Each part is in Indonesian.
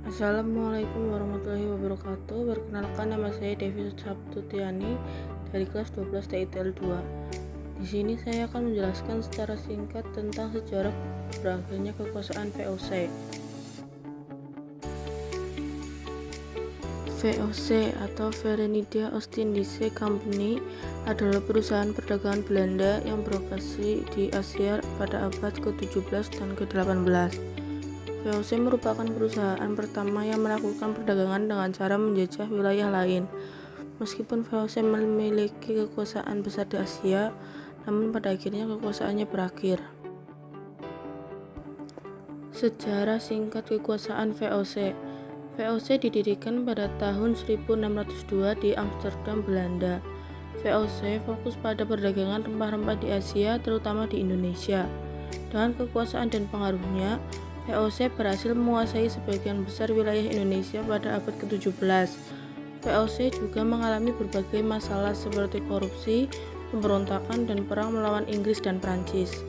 Assalamualaikum warahmatullahi wabarakatuh. Perkenalkan, nama saya Devi Sabtutiani dari kelas 12 TITL 2. Di sini saya akan menjelaskan secara singkat tentang sejarah berakhirnya kekuasaan VOC. VOC atau Verenigde Oostindische Compagnie adalah perusahaan perdagangan Belanda yang beroperasi di Asia pada abad ke-17 dan ke-18. VOC merupakan perusahaan pertama yang melakukan perdagangan dengan cara menjajah wilayah lain. Meskipun VOC memiliki kekuasaan besar di Asia, namun pada akhirnya kekuasaannya berakhir. Sejarah singkat kekuasaan VOC. VOC didirikan pada tahun 1602 di Amsterdam, Belanda. VOC fokus pada perdagangan rempah-rempah di Asia, terutama di Indonesia. Dengan kekuasaan dan pengaruhnya, VOC berhasil menguasai sebagian besar wilayah Indonesia pada abad ke-17. VOC juga mengalami berbagai masalah seperti korupsi, pemberontakan, dan perang melawan Inggris dan Prancis.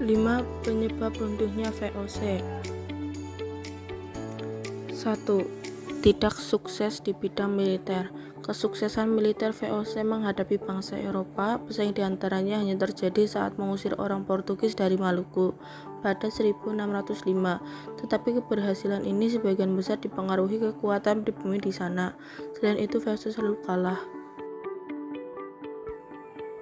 5 penyebab runtuhnya VOC. 1. Tidak sukses di bidang militer. Kesuksesan militer VOC menghadapi bangsa Eropa pesaing diantaranya hanya terjadi saat mengusir orang Portugis dari Maluku pada 1605. Tetapi keberhasilan ini sebagian besar dipengaruhi kekuatan pribumi di sana. Selain itu, VOC selalu kalah.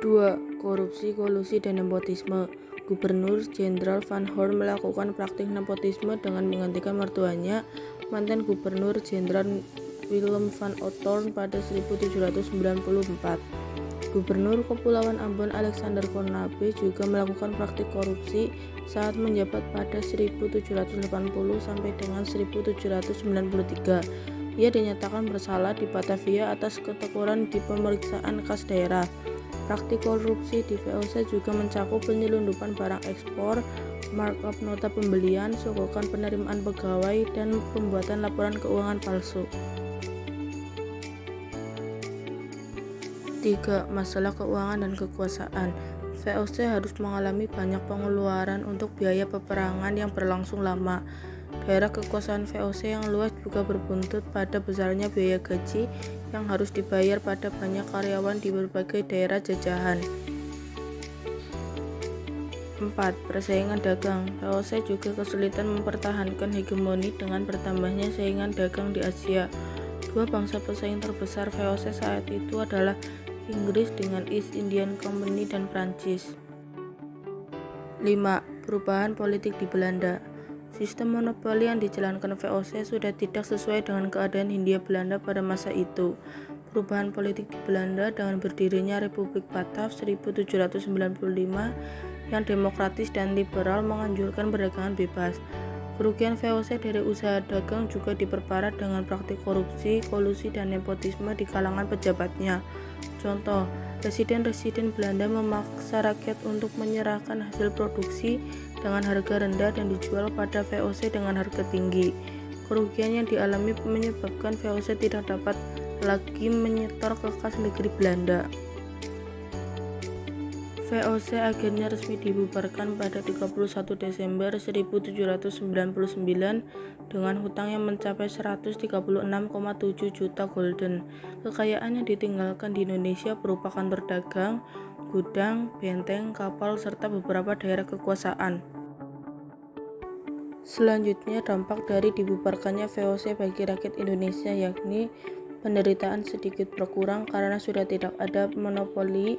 2. Korupsi, kolusi, dan nepotisme. Gubernur Jenderal Van Horn melakukan praktik nepotisme dengan menggantikan mertuanya, mantan Gubernur Jenderal Willem van Outhoorn pada 1794. Gubernur Kepulauan Ambon Alexander Cornabe juga melakukan praktik korupsi saat menjabat pada 1780 sampai dengan 1793. Ia dinyatakan bersalah di Batavia atas ketekunan di pemeriksaan kas daerah. Praktik korupsi di VOC juga mencakup penyelundupan barang ekspor, markup nota pembelian, sogokan penerimaan pegawai, dan pembuatan laporan keuangan palsu. 3. Masalah keuangan dan kekuasaan. VOC harus mengalami banyak pengeluaran untuk biaya peperangan yang berlangsung lama. Daerah kekuasaan VOC yang luas juga berbuntut pada besarnya biaya gaji yang harus dibayar pada banyak karyawan di berbagai daerah jajahan. 4. Persaingan dagang. VOC juga kesulitan mempertahankan hegemoni dengan bertambahnya saingan dagang di Asia. Dua bangsa pesaing terbesar VOC saat itu adalah Inggris dengan East Indian Company dan Prancis. 5. Perubahan politik di Belanda. Sistem monopoli yang dijalankan VOC sudah tidak sesuai dengan keadaan Hindia Belanda pada masa itu. Perubahan politik di Belanda dengan berdirinya Republik Bataaf 1795 yang demokratis dan liberal menganjurkan perdagangan bebas. Kerugian VOC dari usaha dagang juga diperparah dengan praktik korupsi, kolusi, dan nepotisme di kalangan pejabatnya. Contoh, residen-residen Belanda memaksa rakyat untuk menyerahkan hasil produksi dengan harga rendah dan dijual pada VOC dengan harga tinggi. Kerugian yang dialami menyebabkan VOC tidak dapat lagi menyetor ke kas negeri Belanda. VOC akhirnya resmi dibubarkan pada 31 Desember 1799 dengan hutang yang mencapai 136,7 juta gulden. Kekayaan yang ditinggalkan di Indonesia berupa kantor dagang, gudang, benteng, kapal, serta beberapa daerah kekuasaan. Selanjutnya, dampak dari dibubarkannya VOC bagi rakyat Indonesia yakni penderitaan sedikit berkurang karena sudah tidak ada monopoli.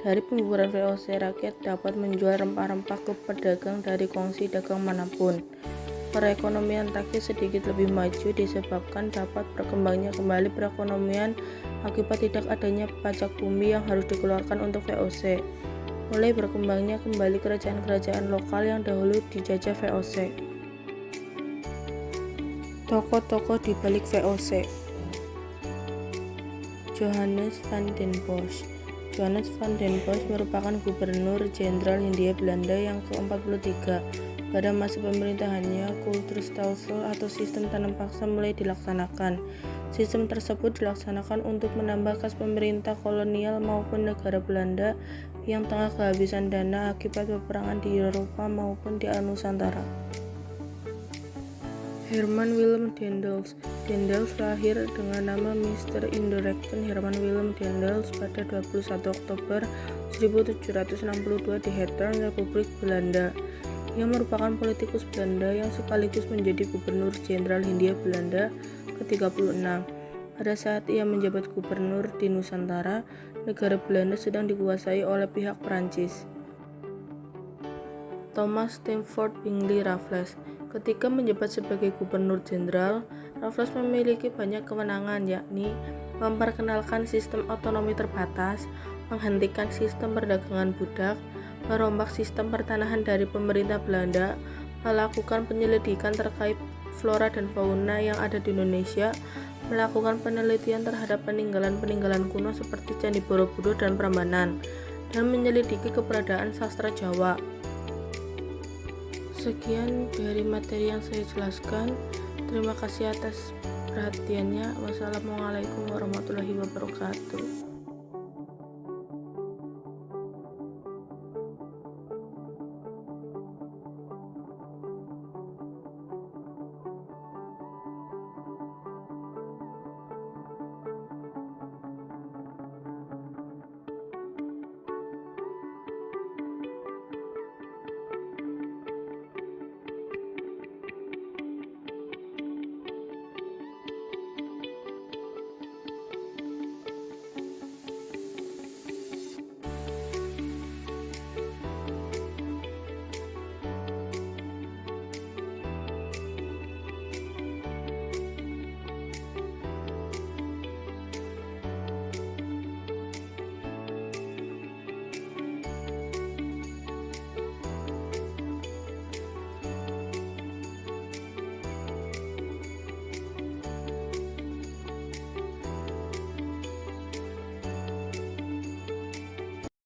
Dari pembubaran VOC, rakyat dapat menjual rempah-rempah ke pedagang dari kongsi dagang manapun. Perekonomian rakyat sedikit lebih maju disebabkan dapat berkembangnya kembali perekonomian akibat tidak adanya pajak bumi yang harus dikeluarkan untuk VOC. Mulai berkembangnya kembali kerajaan-kerajaan lokal yang dahulu dijajah VOC. Tokoh-tokoh di balik VOC. Johannes van den Bosch. Johannes van den Bosch merupakan Gubernur Jenderal Hindia Belanda yang ke-43. Pada masa pemerintahannya, Kulturstelsel atau sistem tanam paksa mulai dilaksanakan. Sistem tersebut dilaksanakan untuk menambah kas pemerintah kolonial maupun negara Belanda yang tengah kehabisan dana akibat peperangan di Eropa maupun di Nusantara. Herman Willem Daendels. Daendels lahir dengan nama Mr. Inderksen Herman Willem Daendels pada 21 Oktober 1762 di Hetteren, Republik Belanda. Ia merupakan politikus Belanda yang sekaligus menjadi Gubernur Jenderal Hindia Belanda ke-36. Pada saat ia menjabat gubernur di Nusantara, negara Belanda sedang dikuasai oleh pihak Prancis. Thomas Stamford Bingley Raffles. Ketika menjabat sebagai Gubernur Jenderal, Raffles memiliki banyak kewenangan, yakni memperkenalkan sistem otonomi terbatas, menghentikan sistem perdagangan budak, merombak sistem pertanahan dari pemerintah Belanda, melakukan penyelidikan terkait flora dan fauna yang ada di Indonesia, melakukan penelitian terhadap peninggalan-peninggalan kuno seperti Candi Borobudur dan Prambanan, dan menyelidiki keberadaan sastra Jawa. Sekian dari materi yang saya jelaskan. Terima kasih atas perhatiannya. Wassalamualaikum warahmatullahi wabarakatuh.